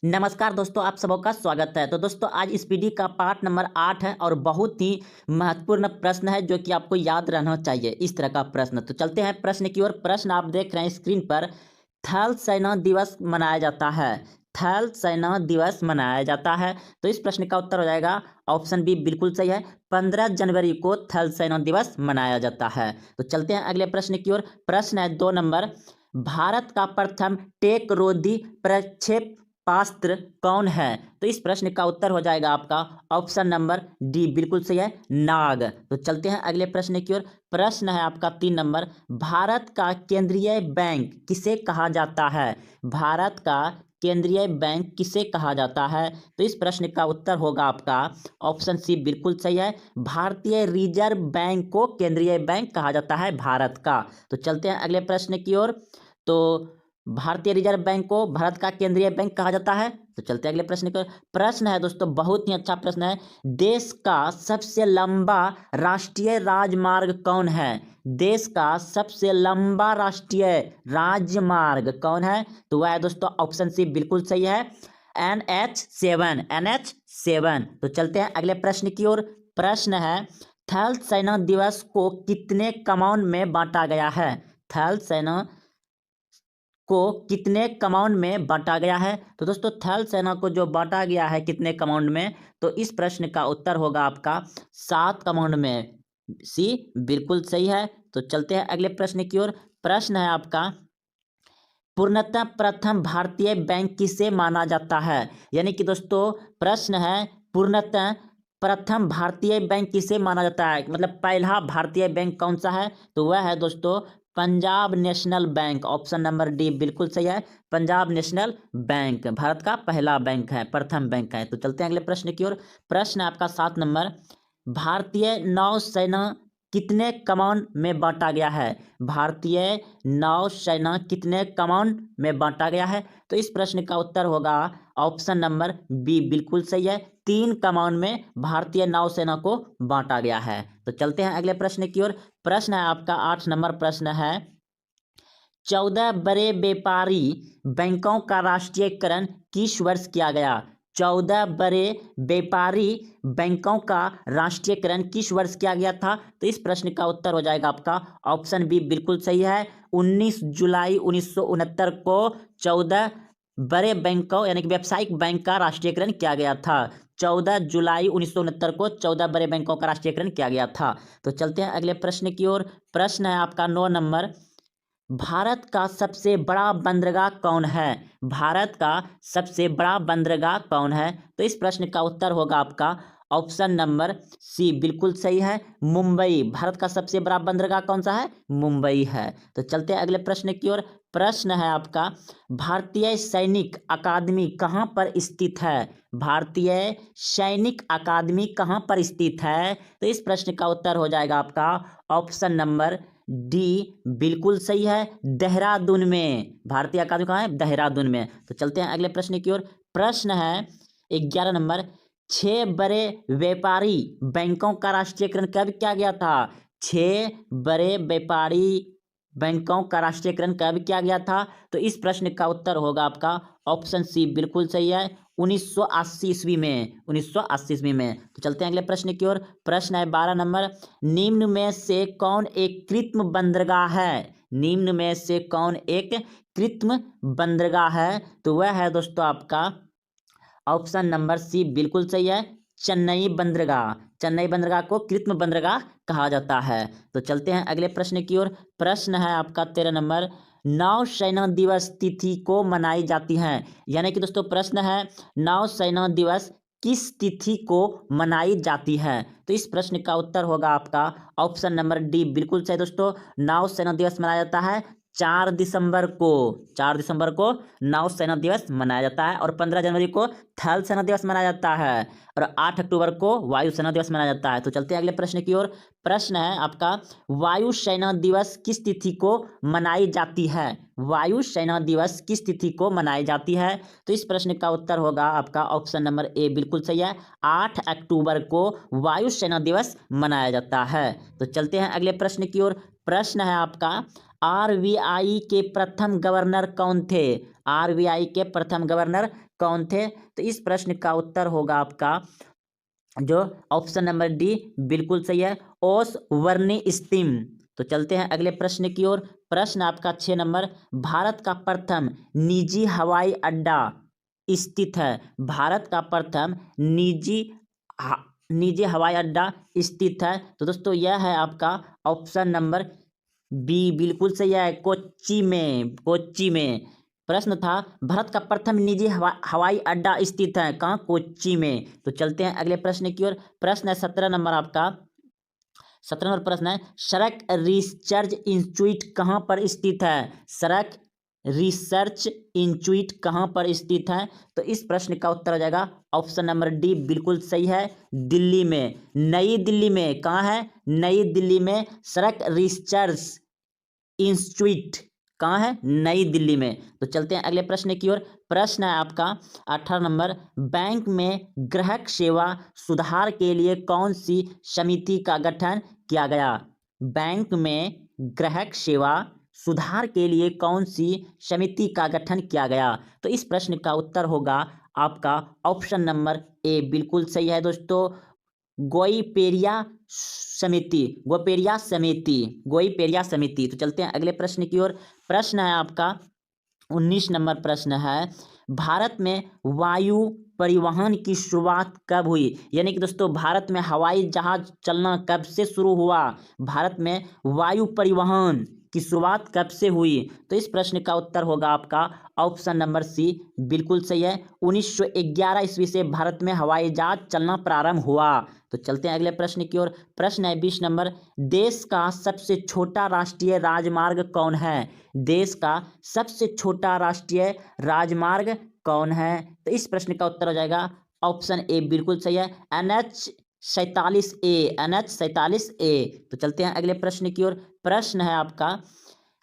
नमस्कार दोस्तों, आप सबों का स्वागत है। तो दोस्तों आज इस पीडी का पार्ट नंबर 8 है और बहुत ही महत्वपूर्ण प्रश्न है जो कि आपको याद रहना चाहिए। इस तरह का प्रश्न, तो चलते हैं प्रश्न की ओर। प्रश्न आप देख रहे हैं स्क्रीन पर। थल सेना दिवस मनाया जाता है। थल सेना दिवस मनाया जाता है। तो इस प्रश्न का उत्तर हो जाएगा ऑप्शन बी, बिल्कुल सही है। 15 जनवरी को थल सेना दिवस मनाया जाता है। तो चलते हैं अगले प्रश्न की ओर। प्रश्न है 2 नंबर। भारत का प्रथम टेक रोधी प्रक्षेपास्त्र कौन है? तो इस प्रश्न का उत्तर हो जाएगा आपका ऑप्शन नंबर डी, बिल्कुल सही है, नाग। तो चलते हैं अगले प्रश्न की ओर। प्रश्न है आपका 3 नंबर। भारत का केंद्रीय बैंक किसे कहा जाता है? भारत का केंद्रीय बैंक किसे कहा जाता है? तो इस प्रश्न का उत्तर होगा आपका ऑप्शन सी, बिल्कुल सही है। भारतीय रिजर्व बैंक को केंद्रीय बैंक कहा जाता है भारत का। तो चलते हैं अगले प्रश्न की ओर। तो भारतीय रिजर्व बैंक को भारत का केंद्रीय बैंक कहा जाता है। तो चलते हैं अगले प्रश्न की ओर। प्रश्न है दोस्तों, बहुत ही अच्छा प्रश्न है। देश का सबसे लंबा राष्ट्रीय राजमार्ग कौन है? देश का सबसे लंबा राष्ट्रीय राजमार्ग कौन है? तो वह है दोस्तों ऑप्शन सी, बिल्कुल सही है, NH7। NH7। तो चलते हैं अगले प्रश्न की ओर। प्रश्न है, थल सेना दिवस को कितने कमांड में बांटा गया है? थल सेना को कितने कमांड में बांटा गया है? तो दोस्तों थल सेना को जो बांटा गया है कितने कमांड में, तो इस प्रश्न का उत्तर होगा आपका 7 कमांड में। सी बिल्कुल सही है। तो चलते हैं अगले प्रश्न की ओर। प्रश्न है आपका, पूर्णतः प्रथम भारतीय बैंक किसे माना जाता है? यानी कि दोस्तों प्रश्न है, पूर्णतः प्रथम भारतीय बैंक किसे माना जाता है, मतलब पहला भारतीय बैंक कौन सा है? तो वह है दोस्तों Punjab national bank. Option number D बिल्कुल सही है। पंजाब नेशनल बैंक भारत का पहला बैंक है, प्रथम बैंक है। तो चलते हैं अगले प्रश्न की ओर। प्रश्न है आपका 7 नंबर। भारतीय नौसेना कितने कमान में बांटा गया है? भारतीय नौसेना कितने कमान में बांटा गया है? तो इस प्रश्न का उत्तर होगा ऑप्शन नंबर बी, बिल्कुल सही है। 3 कमान में भारतीय नौसेना को बांटा गया है। तो चलते हैं अगले प्रश्न की ओर। प्रश्न है आपका 8 नंबर। प्रश्न है, 14 बड़े व्यापारी बैंकों का राष्ट्रीयकरण किस वर्ष किया गया? 14 बड़े व्यापारी बैंकों का राष्ट्रीयकरण किस वर्ष किया गया था? तो इस प्रश्न का उत्तर हो जाएगा आपका ऑप्शन बी, बिल्कुल सही है। 19 जुलाई 1969 को 14 बड़े बैंकों यानी कि व्यावसायिक बैंक का राष्ट्रीयकरण किया गया था। 14 जुलाई 1969 को 14 बड़े बैंकों का राष्ट्रीयकरण किया गया था। तो चलते हैं अगले प्रश्न की ओर। प्रश्न है आपका 9 नंबर। भारत का सबसे बड़ा बंदरगाह कौन है? भारत का सबसे बड़ा बंदरगाह कौन है? तो इस प्रश्न का उत्तर होगा आपका ऑप्शन नंबर सी, बिल्कुल सही है, मुंबई। भारत का सबसे बड़ा बंदरगाह कौन सा है? मुंबई है। तो चलते हैं अगले प्रश्न की ओर। प्रश्न है आपका, भारतीय सैनिक अकादमी कहाँ पर स्थित है? भारतीय सैनिक अकादमी कहाँ पर स्थित है? तो इस प्रश्न का उत्तर हो जाएगा आपका ऑप्शन नंबर डी, बिल्कुल सही है, देहरादून में। भारतीय अकादमी कहाँ है? देहरादून में। तो चलते हैं अगले प्रश्न की ओर। प्रश्न है 11 नंबर। 6 बड़े व्यापारी बैंकों का राष्ट्रीयकरण कब किया गया था? 6 बड़े व्यापारी बैंकों का राष्ट्रीयकरण कब किया गया था? तो इस प्रश्न का उत्तर होगा आपका ऑप्शन सी, बिल्कुल सही है, 1980 ईस्वी में। 1980 ईस्वी में। तो चलते हैं अगले प्रश्न की ओर। प्रश्न है 12 नंबर। निम्न में से कौन एक कृत्रिम बंदरगाह है? निम्न में से कौन एक कृत्रिम बंदरगाह है? तो वह है दोस्तों आपका ऑप्शन नंबर सी, बिल्कुल सही है, चेन्नई बंदरगाह। चेन्नई बंदरगाह को कृत्रिम बंदरगाह कहा जाता है। तो चलते हैं अगले प्रश्न की ओर। प्रश्न है आपका 13 नंबर। नौसेना दिवस तिथि को मनाई जाती है। यानी कि दोस्तों प्रश्न है, नौसेना दिवस किस तिथि को मनाई जाती है? तो इस प्रश्न का उत्तर होगा आपका ऑप्शन नंबर डी, बिल्कुल सही दोस्तों, नौसेना दिवस मनाया जाता है 4 दिसंबर को। 4 दिसंबर को नौसेना दिवस मनाया जाता है। और 15 जनवरी को थल सेना दिवस मनाया जाता है। और 8 अक्टूबर को वायुसेना दिवस मनाया जाता है। तो चलते हैं अगले प्रश्न की ओर। प्रश्न है आपका, वायुसेना दिवस किस तिथि को मनाई जाती है? वायुसेना दिवस किस तिथि को मनाई जाती है? तो इस प्रश्न का उत्तर होगा आपका ऑप्शन नंबर ए, बिल्कुल सही है, 8 अक्टूबर को वायुसेना दिवस मनाया जाता है। तो चलते हैं अगले प्रश्न की ओर। प्रश्न है आपका, आरबीआई के प्रथम गवर्नर कौन थे? आरबीआई के प्रथम गवर्नर कौन थे? तो इस प्रश्न का उत्तर होगा आपका जो ऑप्शन नंबर डी बिल्कुल सही है, ओस वर्निस्टीम। तो चलते हैं अगले प्रश्न की ओर। प्रश्न आपका 6 नंबर, भारत का प्रथम निजी हवाई अड्डा स्थित है। भारत का प्रथम हा- निजी हवाई अड्डा स्थित है। तो दोस्तों यह है आपका ऑप्शन नंबर बी बिल्कुल सही है, कोच्चि में। कोच्चि में प्रश्न था भारत का प्रथम निजी हवाई अड्डा स्थित है कहाँ? कोच्चि में। तो चलते हैं अगले प्रश्न की ओर। प्रश्न है 17 नंबर आपका। 17 नंबर प्रश्न है, सड़क रिसर्च इंस्टीट्यूट कहाँ पर स्थित है? सड़क रिसर्च इंस्टीट्यूट कहाँ पर स्थित है? तो इस प्रश्न का उत्तर हो जाएगा ऑप्शन नंबर डी बिल्कुल सही है, दिल्ली में। नई दिल्ली में। कहाँ है? नई दिल्ली में सड़क रिसर्च इंस्टीट्यूट कहाँ है? नई दिल्ली में। तो चलते हैं अगले प्रश्न की ओर। प्रश्न है आपका 18 नंबर, बैंक में ग्राहक सेवा सुधार के लिए कौन सी समिति का गठन किया गया? बैंक में ग्राहक सेवा सुधार के लिए कौन सी समिति का गठन किया गया? तो इस प्रश्न का उत्तर होगा आपका ऑप्शन नंबर ए बिल्कुल सही है दोस्तों, गोइपेरिया समिति। गोइपेरिया समिति। गोइपेरिया समिति। तो चलते हैं अगले प्रश्न की ओर। प्रश्न है आपका 19 नंबर प्रश्न है, भारत में वायु परिवहन की शुरुआत कब हुई? यानी कि दोस्तों भारत में हवाई जहाज चलना कब से शुरू हुआ? भारत में वायु परिवहन की शुरुआत कब से हुई? तो इस प्रश्न का उत्तर होगा आपका ऑप्शन नंबर सी बिल्कुल सही है, 1911 ईस्वी से भारत में हवाई जहाज चलना प्रारंभ हुआ। तो चलते हैं अगले प्रश्न की ओर। प्रश्न है 20 नंबर, देश का सबसे छोटा राष्ट्रीय राजमार्ग कौन है? देश का सबसे छोटा राष्ट्रीय राजमार्ग कौन है? तो इस प्रश्न का उत्तर हो जाएगा ऑप्शन ए बिल्कुल सही है, NH-47A। NH-47A। तो चलते हैं अगले प्रश्न की ओर। प्रश्न है आपका,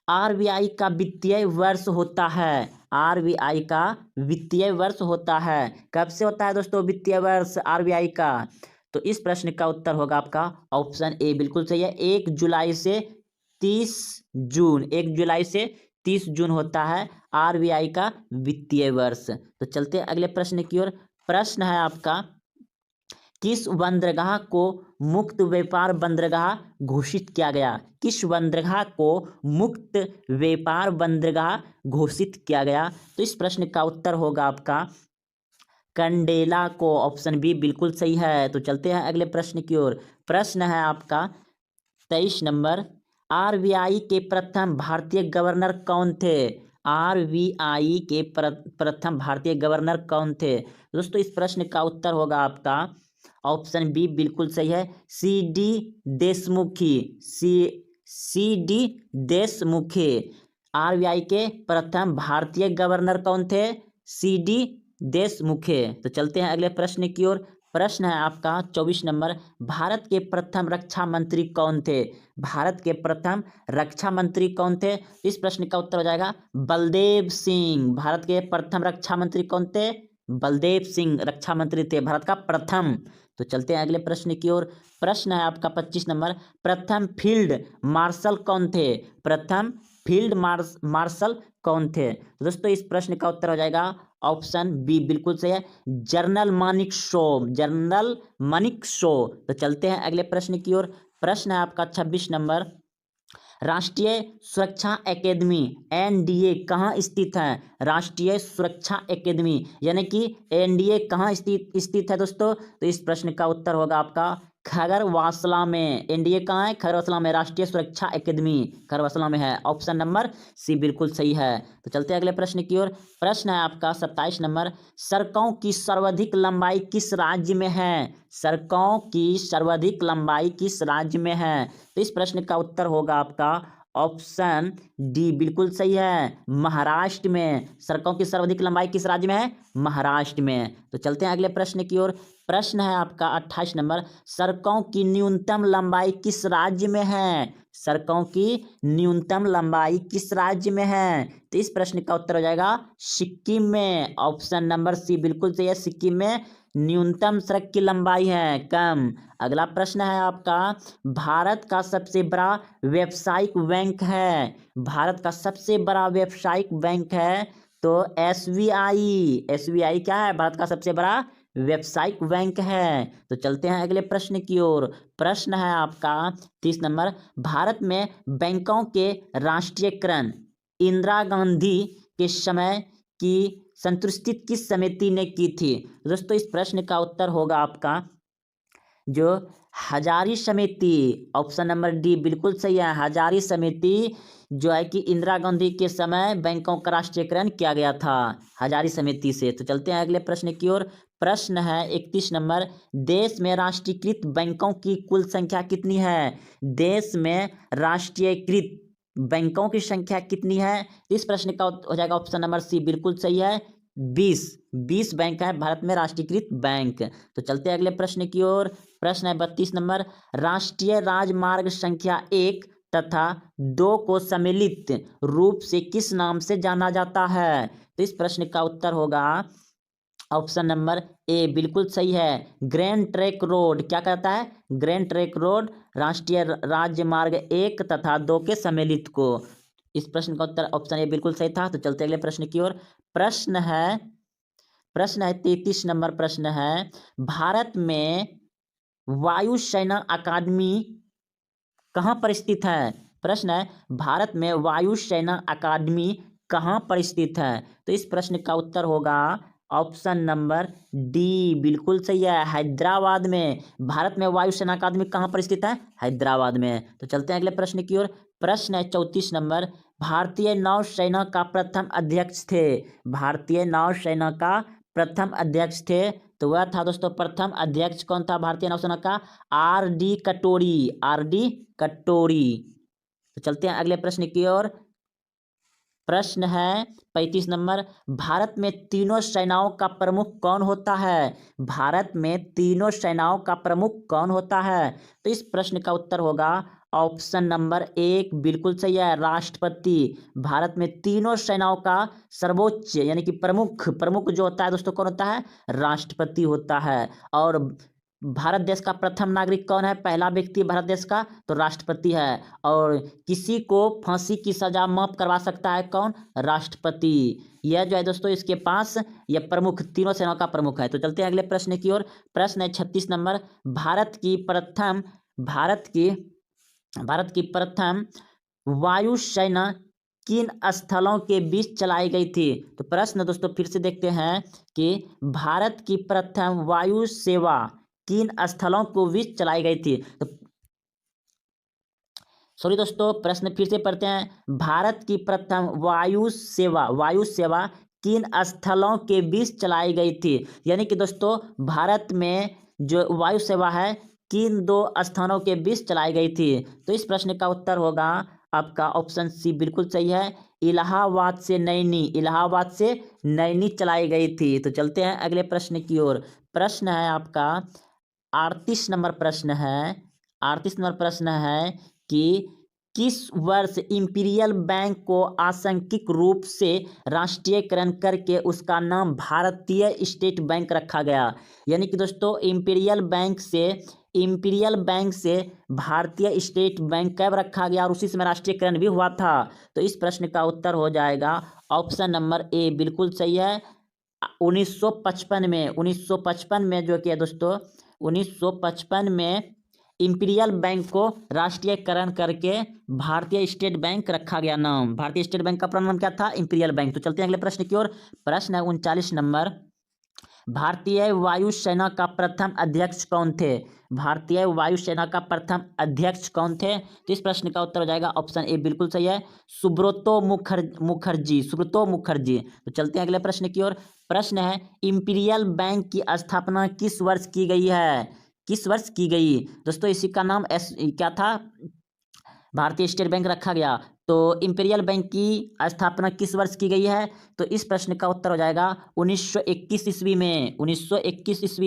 आरबीआई का वित्तीय वर्ष होता है। आरबीआई का वित्तीय वर्ष होता है कब से होता है दोस्तों वित्तीय वर्ष आरबीआई का? तो इस प्रश्न का उत्तर होगा आपका ऑप्शन ए बिल्कुल सही है, 1 जुलाई से 30 जून। 1 जुलाई से 30 जून होता है आरबीआई का वित्तीय वर्ष। तो चलते हैं अगले प्रश्न की ओर। प्रश्न है आपका, किस बंदरगाह को मुक्त व्यापार बंदरगाह घोषित किया गया? किस बंदरगाह को मुक्त व्यापार बंदरगाह घोषित किया गया? तो इस प्रश्न का उत्तर होगा आपका कंडेला को। ऑप्शन बी बिल्कुल सही है। तो चलते हैं अगले प्रश्न की ओर। प्रश्न है आपका 23 नंबर, आरबीआई के प्रथम भारतीय गवर्नर कौन थे? आरबीआई के प्रथम भारतीय गवर्नर कौन थे? दोस्तों इस प्रश्न का उत्तर होगा आपका ऑप्शन बी बिल्कुल सही है, सी देशमुखी। सी देशमुखी। आरबीआई के प्रथम भारतीय गवर्नर कौन थे? सी देशमुखे। तो चलते हैं अगले प्रश्न की ओर। प्रश्न है आपका 24 नंबर, भारत के प्रथम रक्षा मंत्री कौन थे? भारत के प्रथम रक्षा मंत्री कौन थे? इस प्रश्न का उत्तर हो जाएगा बलदेव सिंह। भारत के प्रथम रक्षा मंत्री कौन थे? बलदेव सिंह रक्षा मंत्री थे भारत का प्रथम। तो चलते हैं अगले प्रश्न की ओर। प्रश्न है आपका 25 नंबर, प्रथम फील्ड मार्शल कौन थे? प्रथम फील्ड मार्शल कौन थे? तो दोस्तों इस प्रश्न का उत्तर हो जाएगा ऑप्शन बी बिल्कुल सही है, general Manik show. General Manik show. तो चलते हैं अगले प्रश्न की ओर। प्रश्न है आपका 26 नंबर, राष्ट्रीय सुरक्षा एकेडमी एनडीए कहाँ स्थित है? राष्ट्रीय सुरक्षा एकेडमी यानी कि एनडीए कहाँ स्थित है दोस्तों? तो इस प्रश्न का उत्तर होगा आपका खगरवासला में। एनडीए कहाँ है? खगरवासला में। राष्ट्रीय सुरक्षा एकेडमी खगरवासला में है। ऑप्शन नंबर सी बिल्कुल सही है। तो चलते हैं अगले प्रश्न की ओर। प्रश्न है आपका 27 नंबर, सड़कों की सर्वाधिक लंबाई किस राज्य में है? सड़कों की सर्वाधिक लंबाई किस राज्य में है? तो इस प्रश्न का उत्तर होगा आपका ऑप्शन डी बिल्कुल सही है, महाराष्ट्र में। सड़कों की सर्वाधिक लंबाई किस राज्य में है? महाराष्ट्र में। तो चलते हैं अगले प्रश्न की ओर। प्रश्न है आपका 28 नंबर, सड़कों की न्यूनतम लंबाई किस राज्य में है? सड़कों की न्यूनतम लंबाई किस राज्य में है? तो इस प्रश्न का उत्तर हो जाएगा सिक्किम में। ऑप्शन नंबर सी बिल्कुल सही है, सिक्किम में न्यूनतम सड़क की लंबाई है कम। अगला प्रश्न है आपका, भारत का सबसे बड़ा व्यावसायिक बैंक है। भारत का सबसे बड़ा व्यावसायिक बैंक है तो एसबीआई क्या है? भारत का सबसे बड़ा व्यावसायिक बैंक है। तो चलते हैं अगले प्रश्न की ओर। प्रश्न है आपका 30 नंबर, भारत में बैंकों के राष्ट्रीयकरण इंदिरा गांधी के समय की संतुष्टि किस समिति ने की थी? दोस्तों इस प्रश्न का उत्तर होगा आपका जो हजारी समिति। ऑप्शन नंबर डी बिल्कुल सही है। हजारी समिति जो है कि इंदिरा गांधी के समय बैंकों का राष्ट्रीयकरण किया गया था हजारी समिति से। तो चलते हैं अगले प्रश्न की ओर। प्रश्न है 31 नंबर, देश में राष्ट्रीयकृत बैंकों की कुल संख्या कितनी है? देश में राष्ट्रीयकृत बैंकों की संख्या कितनी है? इस प्रश्न का हो जाएगा ऑप्शन नंबर सी बिल्कुल सही है, 20 बैंक है भारत में राष्ट्रीयकृत बैंक। तो चलते हैं अगले प्रश्न की ओर। प्रश्न है 32 नंबर, राष्ट्रीय राजमार्ग संख्या 1 तथा 2 को सम्मिलित रूप से किस नाम से जाना जाता है? तो इस प्रश्न का उत्तर होगा ऑप्शन नंबर ए बिल्कुल सही है, ग्रैंड ट्रैंक रोड। क्या कहता है? ग्रैंड ट्रैंक रोड राष्ट्रीय राजमार्ग 1 तथा 2 के सम्मिलित को। इस प्रश्न का उत्तर ऑप्शन ए बिल्कुल सही था। तो चलते अगले प्रश्न की ओर। प्रश्न है 33 नंबर। प्रश्न है, भारत में वायुसेना अकादमी कहाँ पर स्थित है? प्रश्न है, भारत में वायुसेना अकादमी कहाँ पर स्थित है? तो इस प्रश्न का उत्तर होगा ऑप्शन नंबर डी बिल्कुल सही है, हैदराबाद में। भारत में वायुसेना अकादमी कहाँ पर स्थित है? हैदराबाद में। तो चलते हैं अगले प्रश्न की ओर। प्रश्न है 34 नंबर, भारतीय नौसेना का प्रथम अध्यक्ष थे। भारतीय नौसेना का प्रथम अध्यक्ष थे तो वह था दोस्तों, प्रथम अध्यक्ष कौन था भारतीय नौसेना का? आर.डी. कटोरी। आर.डी. कटोरी। तो चलते हैं अगले प्रश्न की ओर। प्रश्न है 35 नंबर, भारत में तीनों सेनाओं का प्रमुख कौन होता है? भारत में तीनों सेनाओं का प्रमुख कौन होता है? तो इस प्रश्न का उत्तर होगा ऑप्शन नंबर 1 बिल्कुल सही है, राष्ट्रपति। भारत में तीनों सेनाओं का सर्वोच्च यानी कि प्रमुख जो होता है दोस्तों कौन होता है? राष्ट्रपति होता है। और भारत देश का प्रथम नागरिक कौन है? पहला व्यक्ति भारत देश का तो राष्ट्रपति है। और किसी को फांसी की सजा माफ करवा सकता है कौन? राष्ट्रपति। यह जो है दोस्तों इसके पास यह प्रमुख तीनों सेनाओं का प्रमुख है। तो चलते हैं अगले प्रश्न की ओर। प्रश्न है 36 नंबर, भारत की प्रथम वायुसेना किन स्थलों के बीच चलाई गई थी? तो प्रश्न दोस्तों फिर से देखते हैं कि भारत की प्रथम वायु सेवा किन स्थलों को बीच चलाई गई थी? तो सॉरी दोस्तों, प्रश्न फिर से पढ़ते हैं। भारत की प्रथम वायु सेवा किन स्थलों के बीच चलाई गई थी? यानी कि दोस्तों भारत में जो वायु सेवा है किन 2 स्थानों के बीच चलाई गई थी? तो इस प्रश्न का उत्तर होगा आपका ऑप्शन सी बिल्कुल सही है, इलाहाबाद से नैनी चलाई गई थी। तो चलते हैं अगले प्रश्न की ओर। प्रश्न है आपका 38 नंबर प्रश्न है कि किस वर्ष इंपीरियल बैंक को आंशिक रूप से राष्ट्रीयकरण करके उसका नाम भारतीय स्टेट बैंक रखा गया? यानी कि दोस्तों इंपीरियल बैंक से भारतीय स्टेट बैंक कब रखा गया और उसी समय राष्ट्रीयकरण भी हुआ था? तो इस प्रश्न का उत्तर हो जाएगा ऑप्शन नंबर ए बिल्कुल सही है, 1955 में जो कि है दोस्तों 1955 में इंपीरियल बैंक को राष्ट्रीयकरण करके भारतीय स्टेट बैंक रखा गया नाम। भारतीय स्टेट बैंक का पूरा नाम क्या था? Imperial bank. तो चलते हैं अगले प्रश्न की ओर। प्रश्न है 39 नंबर, भारतीय वायुसेना का प्रथम अध्यक्ष कौन थे? भारतीय वायुसेना का प्रथम अध्यक्ष कौन थे? तो इस प्रश्न का उत्तर हो जाएगा ऑप्शन ए बिल्कुल सही है, सुब्रतो मुखर्जी। तो चलते हैं अगले प्रश्न की ओर। प्रश्न है इंपीरियल बैंक की स्थापना किस वर्ष की गई है? दोस्तों इसी का नाम क्या था? भारतीय स्टेट बैंक रखा गया। तो इंपीरियल बैंक की स्थापना किस वर्ष की गई है? तो इस प्रश्न का उत्तर हो जाएगा 1921 ईस्वी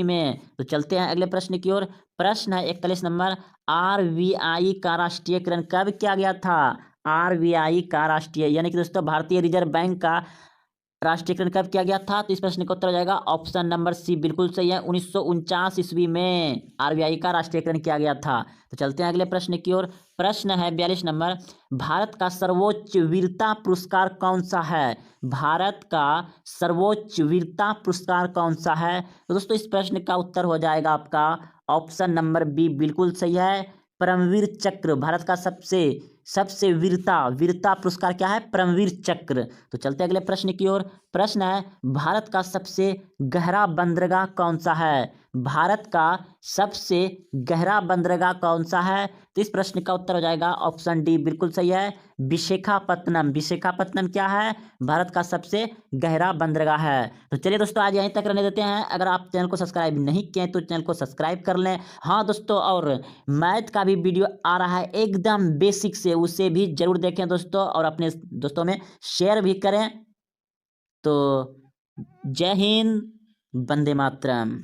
में। तो चलते हैं अगले प्रश्न की ओर। प्रश्न है 41 नंबर, आरबीआई का राष्ट्रीयकरण कब किया गया था? आरबीआई का यानी कि दोस्तों भारतीय रिजर्व बैंक का राष्ट्रीयकरण कब किया गया था? तो इस प्रश्न का उत्तर हो जाएगा ऑप्शन नंबर सी, बिल्कुल सही है, 1949 ईस्वी में आरबीआई का राष्ट्रीयकरण किया गया था। तो चलते हैं अगले प्रश्न की ओर। प्रश्न है 42 नंबर, भारत का सर्वोच्च वीरता पुरस्कार कौन सा है? भारत का सर्वोच्च वीरता पुरस्कार कौन सा है? तो दोस्तों इस प्रश्न का उत्तर हो जाएगा आपका ऑप्शन नंबर बी, बिल्कुल सही है, परमवीर चक्र। भारत का सबसे सबसे वीरता वीरता पुरस्कार क्या है? परमवीर चक्र। तो चलते अगले प्रश्न की ओर। प्रश्न है, भारत का सबसे गहरा बंदरगाह कौन सा है? भारत का सबसे गहरा बंदरगाह कौन सा है? तो इस प्रश्न का उत्तर हो जाएगा ऑप्शन डी, बिल्कुल सही है, विशाखापत्तनम। विशाखापत्तनम क्या है? भारत का सबसे गहरा बंदरगाह है। तो चलिए दोस्तों आज यहीं तक रहने देते हैं। अगर आप चैनल को सब्सक्राइब नहीं किए तो चैनल को सब्सक्राइब कर लें। हाँ दोस्तों, और मैथ का भी वीडियो आ रहा है एकदम बेसिक से, उसे भी जरूर देखें दोस्तों, और अपने दोस्तों में शेयर भी करें। तो जय हिंद, वंदे मातरम।